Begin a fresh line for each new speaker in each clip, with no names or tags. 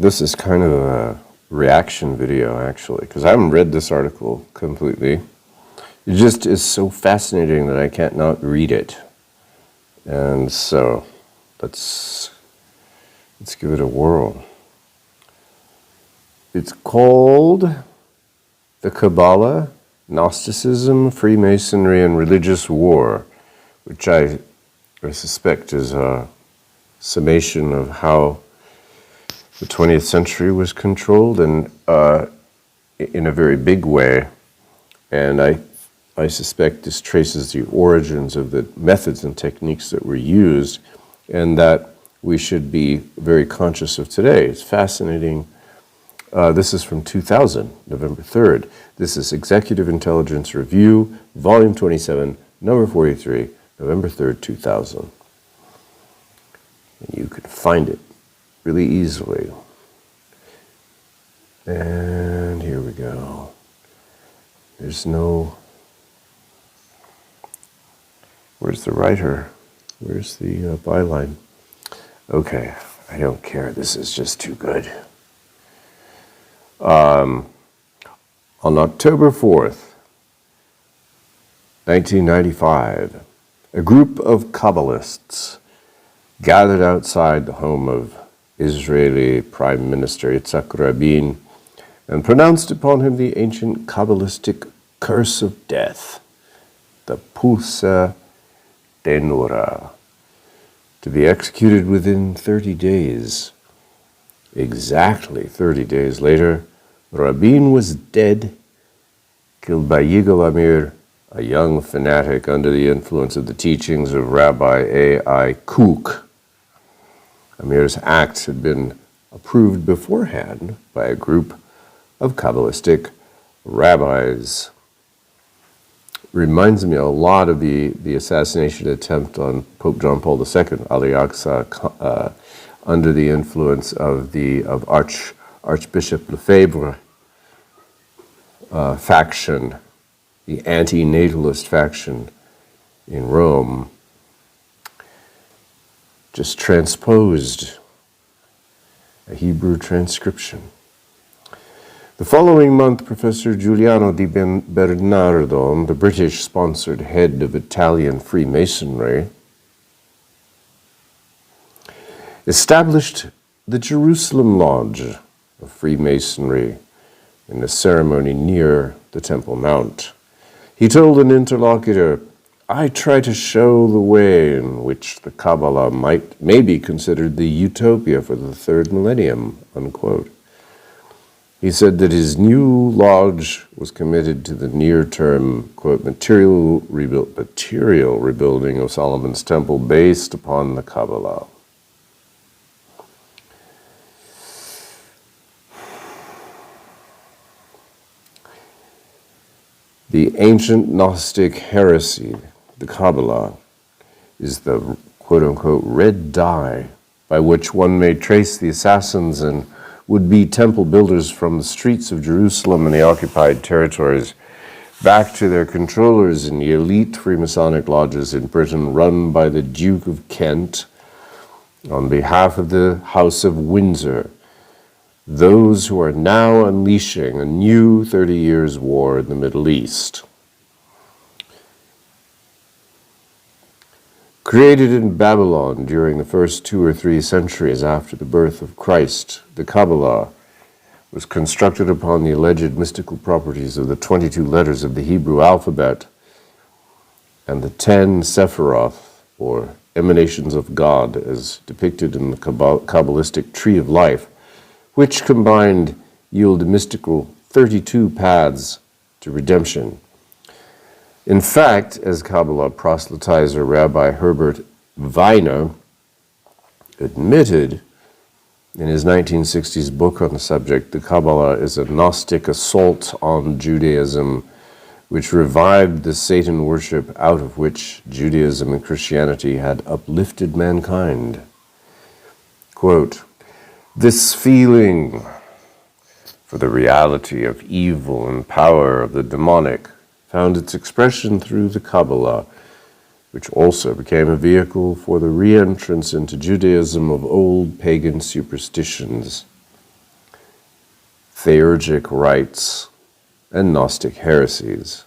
This is kind of a reaction video, actually, because I haven't read this article completely. It just is so fascinating that I can't not read it. And so, let's give it a whirl. It's called The Cabala, Gnosticism, Freemasonry, and Religious War, which I suspect is a summation of how the 20th century was controlled, and in a very big way. And I suspect this traces the origins of the methods and techniques that were used, and that we should be very conscious of today. It's fascinating. This is from 2000, November 3rd. This is Executive Intelligence Review, Volume 27, Number 43, November 3rd, 2000. And you can find it really easily. And here we go. There's no... Where's the writer? Where's the byline? Okay, I don't care. This is just too good. On October 4th, 1995, a group of Kabbalists gathered outside the home of Israeli Prime Minister Yitzhak Rabin and pronounced upon him the ancient Kabbalistic curse of death, the Pulsa Denura, to be executed within 30 days. Exactly 30 days later, Rabin was dead, killed by Yigal Amir, a young fanatic under the influence of the teachings of Rabbi A.I. Kook. Amir's acts had been approved beforehand by a group of Kabbalistic rabbis. Reminds me a lot of the assassination attempt on Pope John Paul II, Al-Aqsa, under the influence of Archbishop Lefebvre faction, the anti-natalist faction in Rome, just transposed a Hebrew transcription. The following month, Professor Giuliano di Bernardo, the British-sponsored head of Italian Freemasonry, established the Jerusalem Lodge of Freemasonry in a ceremony near the Temple Mount. He told an interlocutor, "I try to show the way in which the Cabala may be considered the utopia for the third millennium," unquote. He said that his new lodge was committed to the near-term, quote, material rebuilding of Solomon's temple based upon the Cabala. The ancient Gnostic heresy, the Cabala, is the quote-unquote red dye by which one may trace the assassins and would-be temple builders from the streets of Jerusalem and the occupied territories back to their controllers in the elite Freemasonic lodges in Britain run by the Duke of Kent on behalf of the House of Windsor, those who are now unleashing a new 30 Years' War in the Middle East. Created in Babylon during the first 2 or 3 centuries after the birth of Christ, the Cabala was constructed upon the alleged mystical properties of the 22 letters of the Hebrew alphabet and the 10 Sephiroth, or emanations of God, as depicted in the Kabbalistic Tree of Life, which combined yield a mystical 32 paths to redemption. In fact, as Cabala proselytizer Rabbi Herbert Weiner admitted in his 1960s book on the subject, the Cabala is a Gnostic assault on Judaism, which revived the Satan worship out of which Judaism and Christianity had uplifted mankind. Quote, "This feeling for the reality of evil and power of the demonic found its expression through the Cabala, which also became a vehicle for the re-entrance into Judaism of old pagan superstitions. theurgic rites, and Gnostic heresies.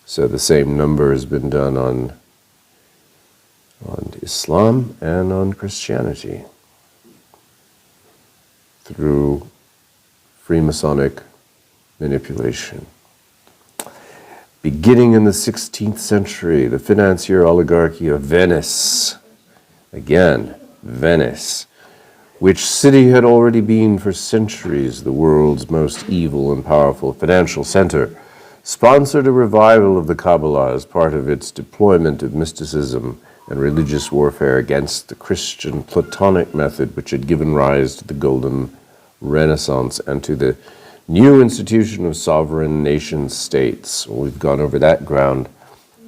So the same number has been done on Islam and on Christianity through Freemasonic manipulation. Beginning in the 16th century, the financier oligarchy of Venice, again, Venice, which city had already been for centuries the world's most evil and powerful financial center, sponsored a revival of the Cabala as part of its deployment of mysticism and religious warfare against the Christian Platonic method, which had given rise to the Golden Renaissance and to the new institution of sovereign nation states. We've gone over that ground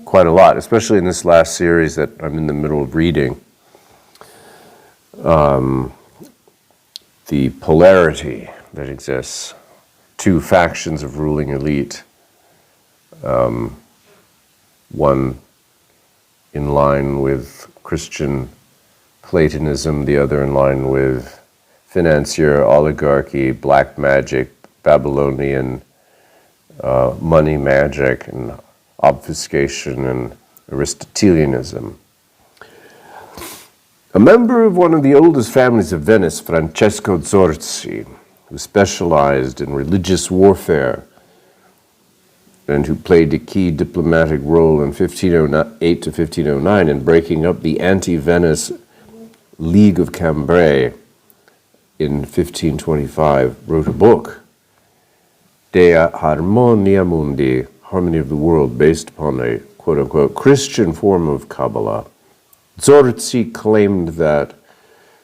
quite a lot, especially in this last series that I'm in the middle of reading. The polarity that exists, two factions of ruling elite, one in line with Christian Platonism, the other in line with financier oligarchy, black magic, Babylonian money magic, and obfuscation, and Aristotelianism. A member of one of the oldest families of Venice, Francesco Zorzi, who specialized in religious warfare and who played a key diplomatic role in 1508 to 1509 in breaking up the anti-Venice League of Cambrai in 1525, wrote a book, De Harmonia Mundi, Harmony of the World, based upon a quote-unquote Christian form of Cabala. Zorzi claimed that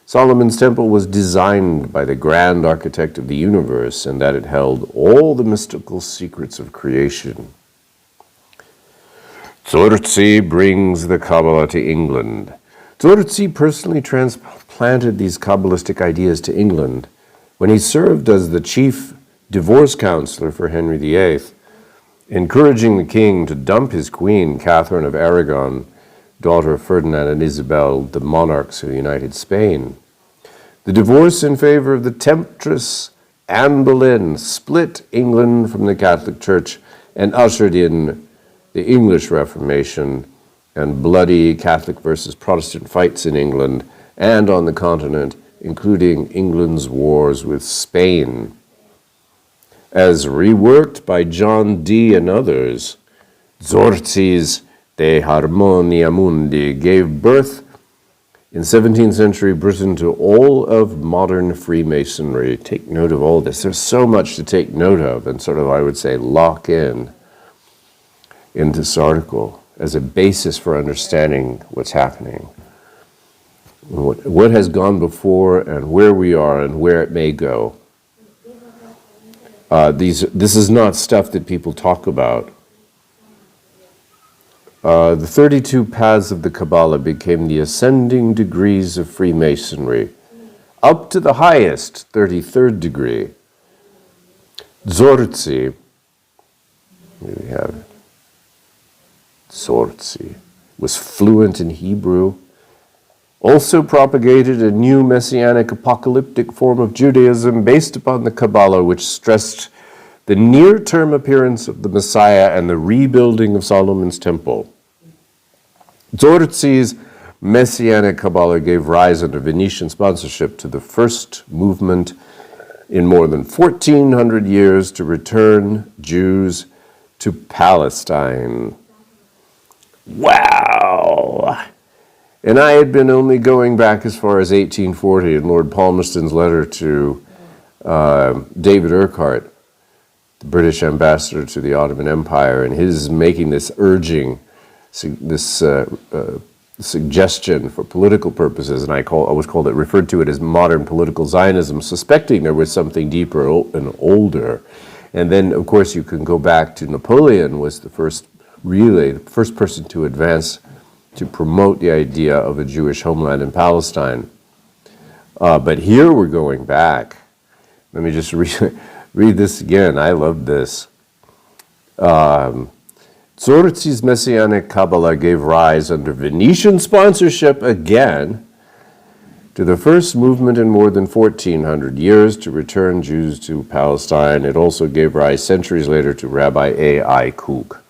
Solomon's temple was designed by the grand architect of the universe and that it held all the mystical secrets of creation. Zorzi brings the Cabala to England. Zorzi personally transplanted these Kabbalistic ideas to England when he served as the chief divorce counselor for Henry VIII, encouraging the king to dump his queen, Catherine of Aragon, daughter of Ferdinand and Isabel, the monarchs of United Spain. The divorce in favor of the temptress Anne Boleyn split England from the Catholic Church and ushered in the English Reformation and bloody Catholic versus Protestant fights in England and on the continent, including England's wars with Spain. As reworked by John Dee and others, Zorzi's De Harmonia Mundi gave birth in 17th century Britain to all of modern Freemasonry. Take note of all this. There's so much to take note of and sort of, I would say, lock in this article as a basis for understanding what's happening, what has gone before and where we are and where it may go. This is not stuff that people talk about. The 32 paths of the Cabala became the ascending degrees of Freemasonry, up to the highest, 33rd degree. Zorzi, here we have it. Zorzi was fluent in Hebrew, also propagated a new messianic apocalyptic form of Judaism based upon the Cabala, which stressed the near-term appearance of the Messiah and the rebuilding of Solomon's temple. Zorzi's messianic Cabala gave rise under Venetian sponsorship to the first movement in more than 1,400 years to return Jews to Palestine. Wow! And I had been only going back as far as 1840 in Lord Palmerston's letter to David Urquhart, the British ambassador to the Ottoman Empire, and his making this urging, this suggestion for political purposes, and I always referred to it as modern political Zionism, suspecting there was something deeper and older. And then, of course, you can go back to Napoleon was the first person to advance, to promote the idea of a Jewish homeland in Palestine. But here we're going back. Let me just read this again. I love this. Zorzi's messianic Cabala gave rise under Venetian sponsorship again to the first movement in more than 1,400 years to return Jews to Palestine. It also gave rise centuries later to Rabbi A.I. Kook.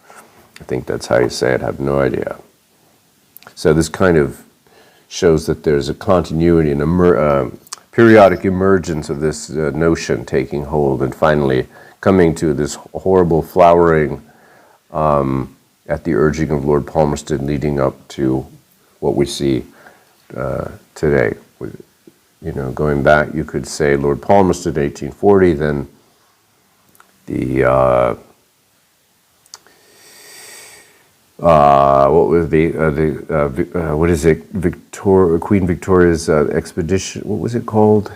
I think that's how you say it, I have no idea. So this kind of shows that there's a continuity and periodic emergence of this notion taking hold and finally coming to this horrible flowering at the urging of Lord Palmerston, leading up to what we see today. You know, going back, you could say Lord Palmerston, 1840, then the what was what is it? Queen Victoria's expedition. What was it called?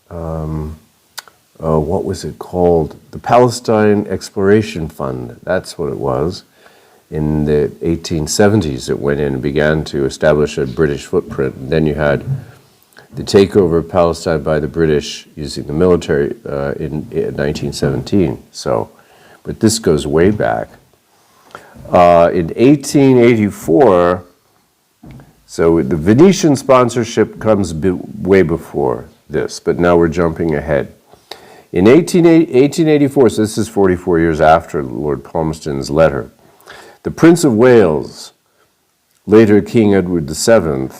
What was it called? The Palestine Exploration Fund. That's what it was. In the 1870s, it went in and began to establish a British footprint. And then you had the takeover of Palestine by the British using the military in 1917. So, but this goes way back. In 1884, so the Venetian sponsorship comes way before this, but now we're jumping ahead. In 1884, so this is 44 years after Lord Palmerston's letter, the Prince of Wales, later King Edward VII,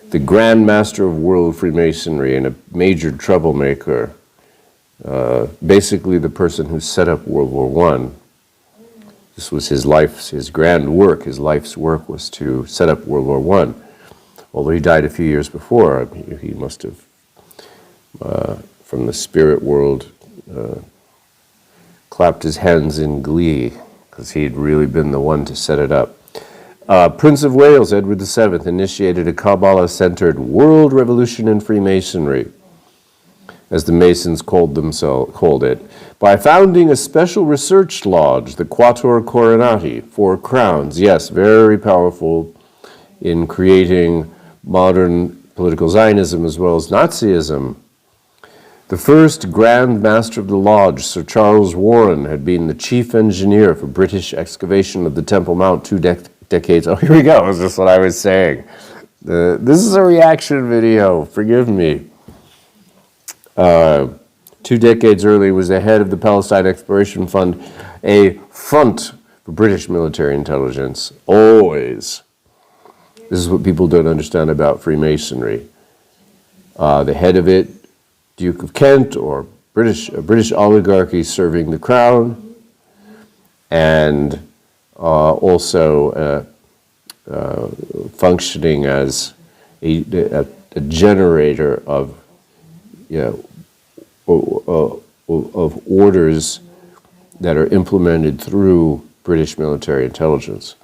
the Grand Master of World Freemasonry and a major troublemaker, basically the person who set up World War I. This was his grand work. His life's work was to set up World War I. Although he died a few years before, he must have, from the spirit world, clapped his hands in glee, because he'd really been the one to set it up. Prince of Wales, Edward VII, initiated a Cabala-centered world revolution in Freemasonry, as the Masons called it, by founding a special research lodge, the Quator Coronati, 4 crowns. Yes, very powerful in creating modern political Zionism as well as Nazism. The first Grand Master of the Lodge, Sir Charles Warren, had been the chief engineer for British excavation of the Temple Mount 2 decades. Oh, here we go. This is what I was saying. This is a reaction video. Forgive me. 2 decades earlier, was the head of the Palestine Exploration Fund, a front for British military intelligence. Always. This is what people don't understand about Freemasonry. The head of it, Duke of Kent, or a British oligarchy serving the crown, and also functioning as a generator of of orders that are implemented through British military intelligence.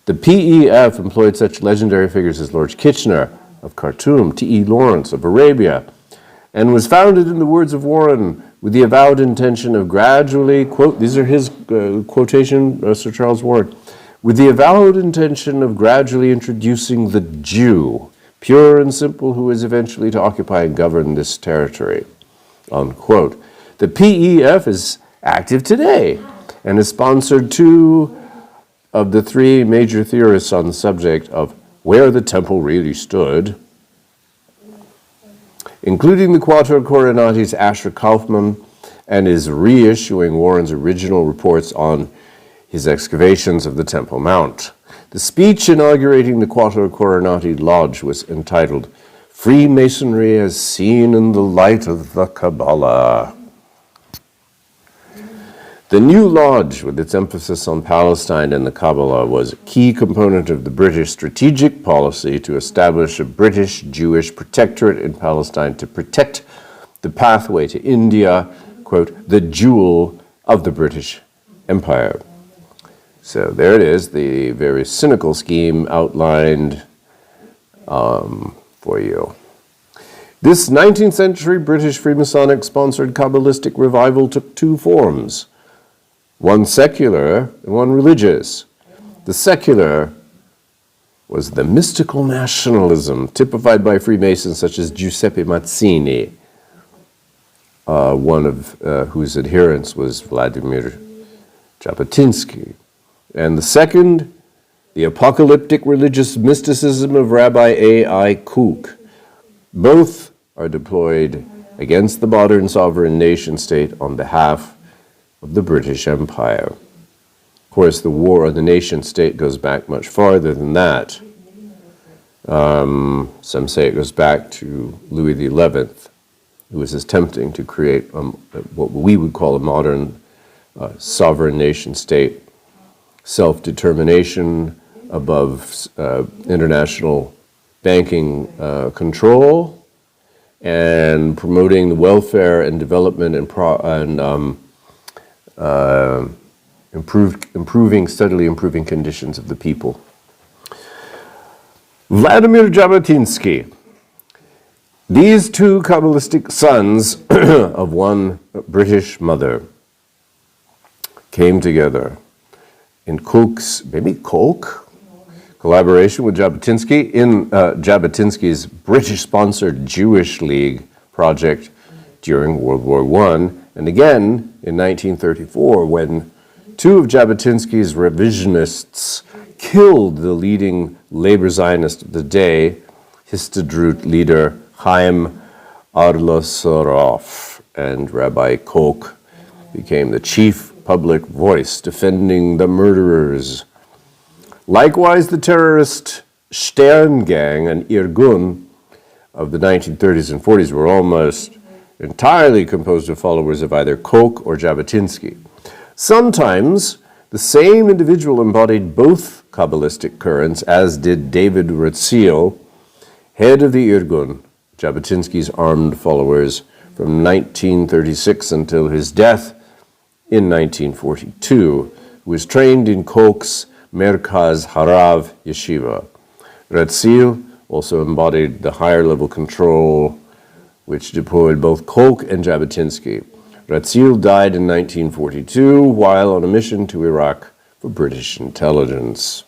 The PEF employed such legendary figures as Lord Kitchener of Khartoum, T.E. Lawrence of Arabia, and was founded, in the words of Warren, with the avowed intention of gradually, quote, these are his quotation, Sir Charles Warren, with the avowed intention of gradually introducing the Jew, pure and simple, who is eventually to occupy and govern this territory, unquote. The PEF is active today and has sponsored 2 of the 3 major theorists on the subject of where the temple really stood, including the Quator Coronati's Asher Kaufman, and is reissuing Warren's original reports on his excavations of the Temple Mount. The speech inaugurating the Quator Coronati Lodge was entitled Freemasonry as Seen in the Light of the Cabala. The new lodge, with its emphasis on Palestine and the Cabala, was a key component of the British strategic policy to establish a British Jewish protectorate in Palestine to protect the pathway to India, quote, the jewel of the British Empire. So there it is, the very cynical scheme outlined for you. This 19th century British Freemasonic sponsored Kabbalistic revival took 2 forms, one secular and one religious. The secular was the mystical nationalism typified by Freemasons such as Giuseppe Mazzini, one of whose adherents was Vladimir Jabotinsky. And the second, the apocalyptic religious mysticism of Rabbi A.I. Kook, Both are deployed against the modern sovereign nation state on behalf of the British Empire. Of course, the war on the nation state goes back much farther than that. Some say it goes back to Louis XI, who was attempting to create what we would call a modern sovereign nation state, self-determination above international banking control, and promoting the welfare and development and steadily improving conditions of the people. Vladimir Jabotinsky. These two Kabbalistic sons of one British mother came together in Koch's, maybe Koch, collaboration with Jabotinsky in Jabotinsky's British-sponsored Jewish League project during World War I, and again in 1934 when two of Jabotinsky's revisionists killed the leading labor Zionist of the day, Histadrut leader Chaim Arlosorov, and Rabbi Koch became the chief public voice defending the murderers. Likewise, the terrorist Stern Gang and Irgun of the 1930s and 40s were almost entirely composed of followers of either Koch or Jabotinsky. Sometimes the same individual embodied both Kabbalistic currents, as did David Ratziel, head of the Irgun, Jabotinsky's armed followers, from 1936 until his death in 1942, who was trained in Koch's Merkaz Harav Yeshiva. Ratziel also embodied the higher-level control which deployed both Koch and Jabotinsky. Ratziel died in 1942 while on a mission to Iraq for British intelligence.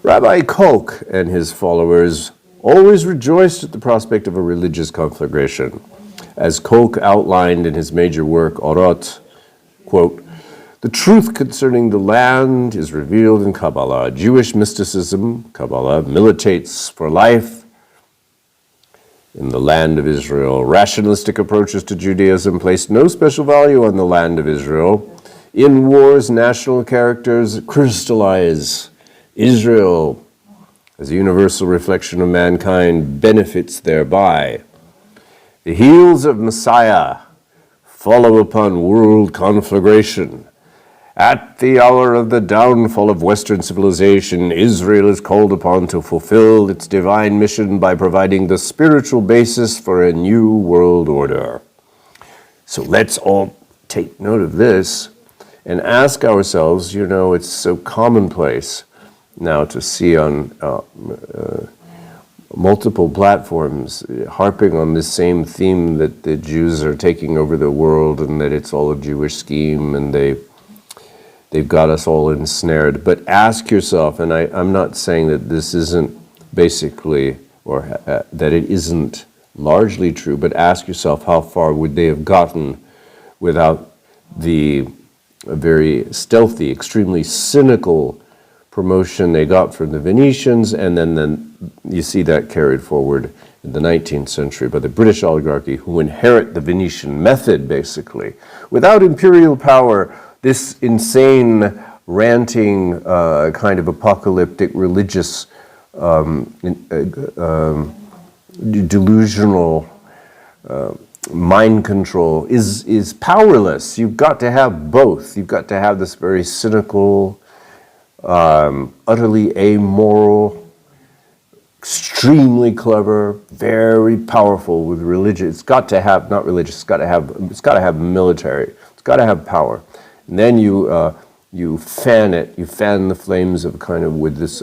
Rabbi Koch and his followers always rejoiced at the prospect of a religious conflagration. As Koch outlined in his major work, Orot, quote, "The truth concerning the land is revealed in Cabala. Jewish mysticism, Cabala, militates for life in the land of Israel. Rationalistic approaches to Judaism place no special value on the land of Israel. In wars, national characters crystallize. Israel, as a universal reflection of mankind, benefits thereby. The heels of Messiah follow upon world conflagration. At the hour of the downfall of Western civilization, Israel is called upon to fulfill its divine mission by providing the spiritual basis for a new world order." So let's all take note of this and ask ourselves, it's so commonplace now to see on multiple platforms harping on this same theme that the Jews are taking over the world and that it's all a Jewish scheme and they've got us all ensnared. But ask yourself, and I'm not saying that this isn't basically, or that it isn't largely true, but ask yourself how far would they have gotten without the very stealthy, extremely cynical promotion they got from the Venetians, and then you see that carried forward in the 19th century by the British oligarchy, who inherit the Venetian method, basically. Without imperial power, this insane, ranting, kind of apocalyptic, religious, delusional mind control is powerless. You've got to have both. You've got to have this very cynical, utterly amoral, extremely clever, very powerful with religion. It's got to have, not religious, it's got to have military. It's got to have power. And then you fan it. You fan the flames of kind of with this.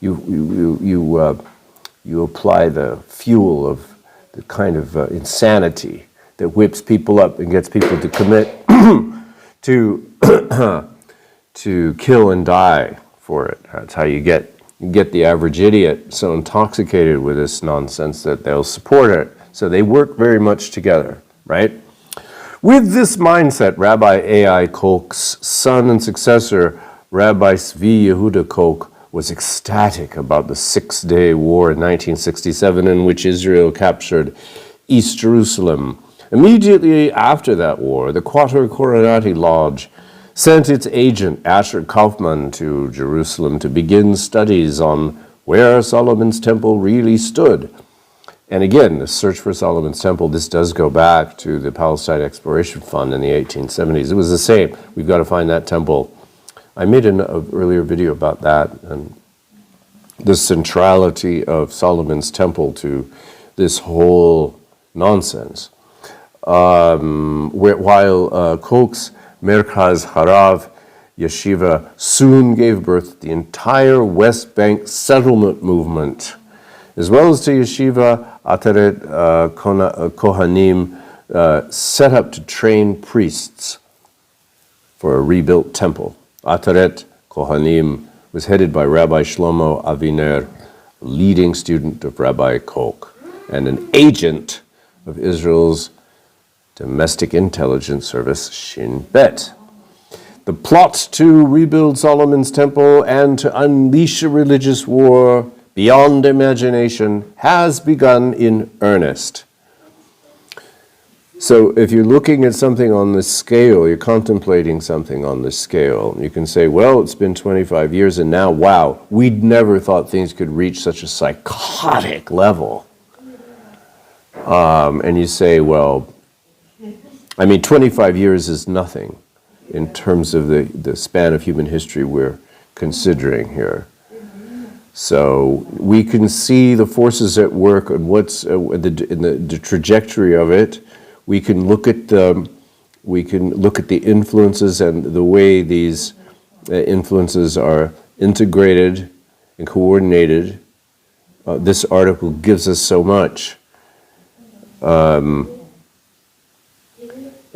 You apply the fuel of the kind of insanity that whips people up and gets people to commit to kill and die for it. That's how you get the average idiot so intoxicated with this nonsense that they'll support it. So they work very much together, right? With this mindset, Rabbi A.I. Koch's son and successor, Rabbi Zvi Yehuda Koch, was ecstatic about the Six-Day War in 1967, in which Israel captured East Jerusalem. Immediately after that war, the Quattro Coronati Lodge sent its agent, Asher Kaufman, to Jerusalem to begin studies on where Solomon's temple really stood. And again, the search for Solomon's temple, this does go back to the Palestine Exploration Fund in the 1870s. It was the same. We've got to find that temple. I made an earlier video about that and the centrality of Solomon's temple to this whole nonsense. While Koch's Merkaz Harav Yeshiva soon gave birth to the entire West Bank settlement movement, as well as to Yeshiva Ateret Kohanim, set up to train priests for a rebuilt temple. Ateret Kohanim was headed by Rabbi Shlomo Aviner, leading student of Rabbi Koch, and an agent of Israel's domestic intelligence service, Shin Bet. The plot to rebuild Solomon's temple and to unleash a religious war beyond imagination has begun in earnest. So if you're looking at something on this scale, you're contemplating something on this scale, you can say, well, it's been 25 years and now, wow, we'd never thought things could reach such a psychotic level. And you say, well, 25 years is nothing in terms of the span of human history we're considering here. So we can see the forces at work and what's in the trajectory of it. We can look at the influences and the way these influences are integrated and coordinated. This article gives us so much. And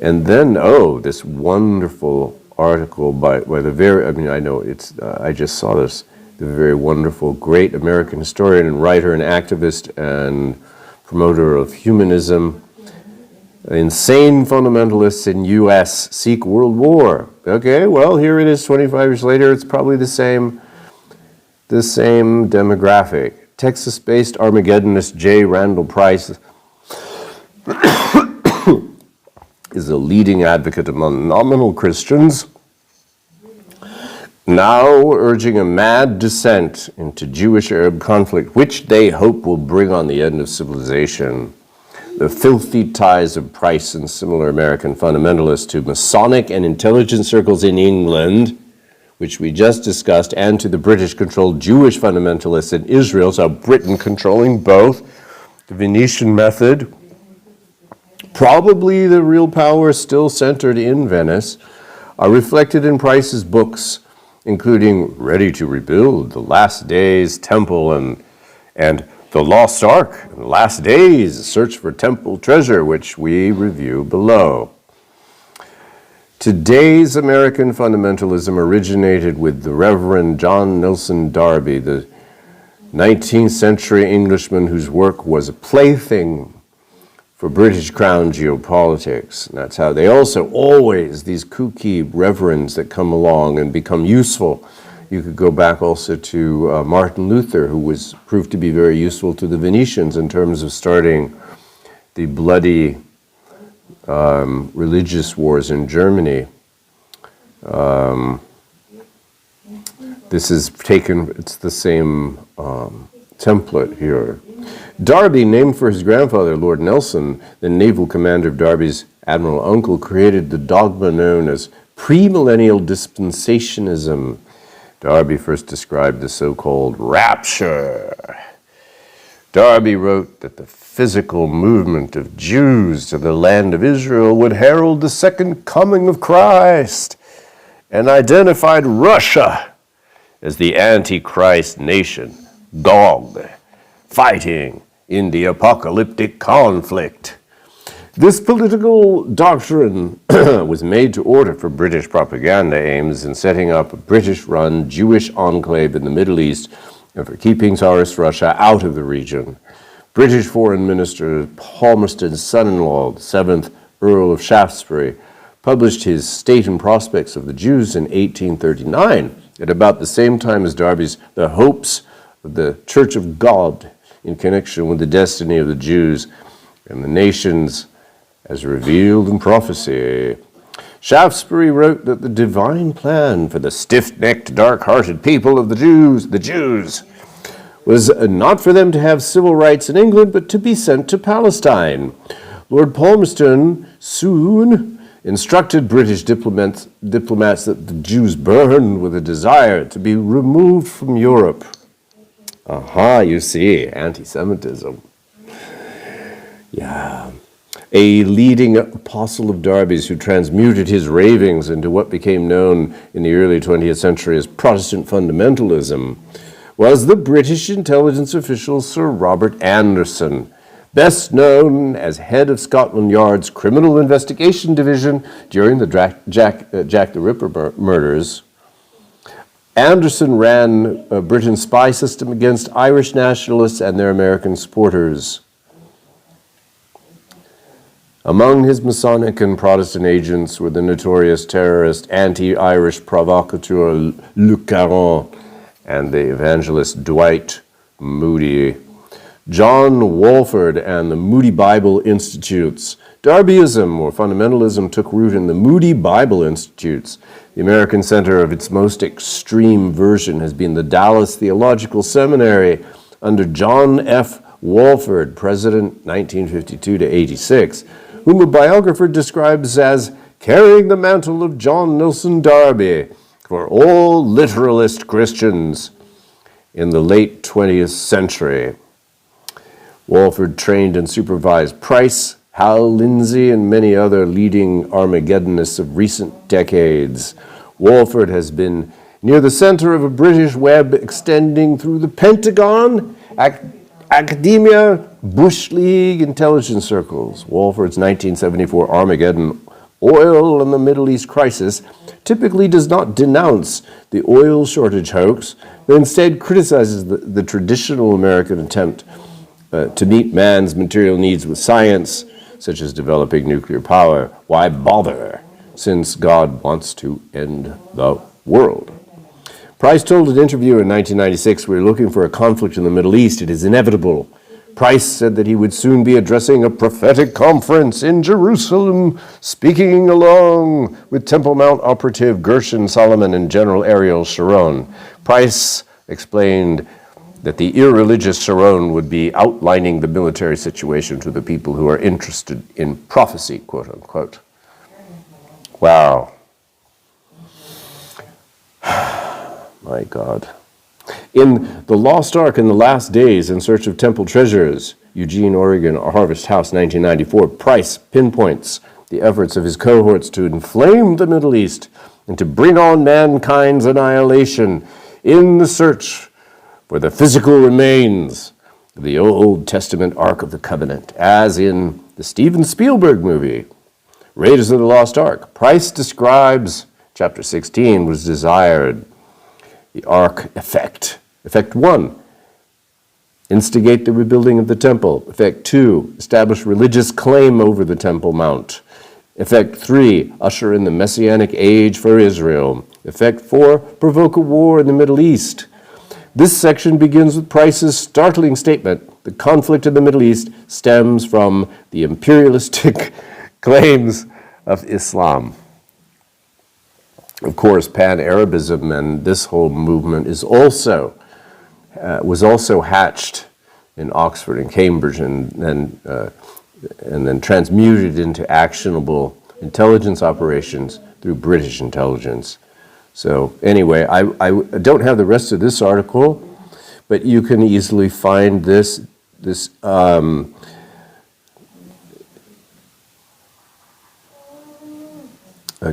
then, this wonderful article by the very, I know it's, I just saw this, the very wonderful, great American historian and writer and activist and promoter of humanism. Insane fundamentalists in U.S. seek world war. Okay, well, here it is 25 years later. It's probably the same demographic. Texas-based Armageddonist J. Randall Price is a leading advocate among nominal Christians, now urging a mad descent into Jewish-Arab conflict, which they hope will bring on the end of civilization. The filthy ties of Price and similar American fundamentalists to Masonic and intelligence circles in England, which we just discussed, and to the British-controlled Jewish fundamentalists in Israel, so Britain controlling both, the Venetian method, probably the real power still centered in Venice, are reflected in Price's books, including Ready to Rebuild, The Last Days Temple, and The Lost Ark, and The Last Days, Search for Temple Treasure, which we review below. Today's American fundamentalism originated with the Reverend John Nelson Darby, the 19th century Englishman whose work was a plaything for British Crown geopolitics. And that's how they also always, these kooky reverends that come along and become useful. You could go back also to Martin Luther, who was proved to be very useful to the Venetians in terms of starting the bloody religious wars in Germany. This is taken, it's the same template here. Darby, named for his grandfather, Lord Nelson, the naval commander of Darby's admiral uncle, created the dogma known as premillennial dispensationism. Darby first described the so-called rapture. Darby wrote that the physical movement of Jews to the land of Israel would herald the second coming of Christ, and identified Russia as the Antichrist nation, Gog, fighting in the apocalyptic conflict. This political doctrine was made to order for British propaganda aims in setting up a British-run Jewish enclave in the Middle East and for keeping Tsarist Russia out of the region. British Foreign Minister Palmerston's son-in-law, the 7th Earl of Shaftesbury, published his State and Prospects of the Jews in 1839, At about the same time as Darby's, the hopes of the Church of God in connection with the destiny of the Jews and the nations as revealed in prophecy. Shaftesbury wrote that the divine plan for the stiff-necked, dark-hearted people of the Jews, was not for them to have civil rights in England, but to be sent to Palestine. Lord Palmerston soon instructed British diplomats that the Jews burned with a desire to be removed from Europe. Aha, you see, anti-Semitism. Yeah. A leading apostle of Darby's who transmuted his ravings into what became known in the early 20th century as Protestant fundamentalism was the British intelligence official Sir Robert Anderson, best known as head of Scotland Yard's Criminal Investigation Division during the Jack the Ripper murders. Anderson ran Britain's spy system against Irish nationalists and their American supporters. Among his Masonic and Protestant agents were the notorious terrorist anti-Irish provocateur Le Caron and the evangelist Dwight Moody, John Walford and the Moody Bible Institutes. Darbyism, or fundamentalism, took root in the Moody Bible Institutes. The American center of its most extreme version has been the Dallas Theological Seminary under John F. Walford, president 1952 to 86, whom a biographer describes as carrying the mantle of John Nelson Darby for all literalist Christians in the late 20th century. Walford trained and supervised Price, Hal Lindsey, and many other leading Armageddonists of recent decades. Walford has been near the center of a British web extending through the Pentagon, academia, Bush League, intelligence circles. Walford's 1974 Armageddon, Oil and the Middle East Crisis typically does not denounce the oil shortage hoax, but instead criticizes the traditional American attempt to meet man's material needs with science, such as developing nuclear power. Why bother, since God wants to end the world? Price told an interviewer in 1996, "We're looking for a conflict in the Middle East. It is inevitable." Price said that he would soon be addressing a prophetic conference in Jerusalem, speaking along with Temple Mount operative Gershon Solomon and General Ariel Sharon. Price explained that the irreligious Sharon would be outlining the military situation to the people who are interested in prophecy, quote unquote. Wow. My God. In The Lost Ark in the Last Days in Search of Temple Treasures, Eugene, Oregon, Harvest House, 1994, Price pinpoints the efforts of his cohorts to inflame the Middle East and to bring on mankind's annihilation in the search for the physical remains of the Old Testament Ark of the Covenant, as in the Steven Spielberg movie, Raiders of the Lost Ark. Price describes, chapter 16, was desired. The Ark effect. Effect 1, instigate the rebuilding of the temple. Effect 2, establish religious claim over the Temple Mount. Effect 3, usher in the Messianic age for Israel. Effect 4, provoke a war in the Middle East. This section begins with Price's startling statement: the conflict in the Middle East stems from the imperialistic claims of Islam. Of course, Pan-Arabism and this whole movement is was also hatched in Oxford and Cambridge and then transmuted into actionable intelligence operations through British intelligence. So anyway, I don't have the rest of this article, but you can easily find this a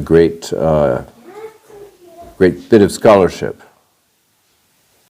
great bit of scholarship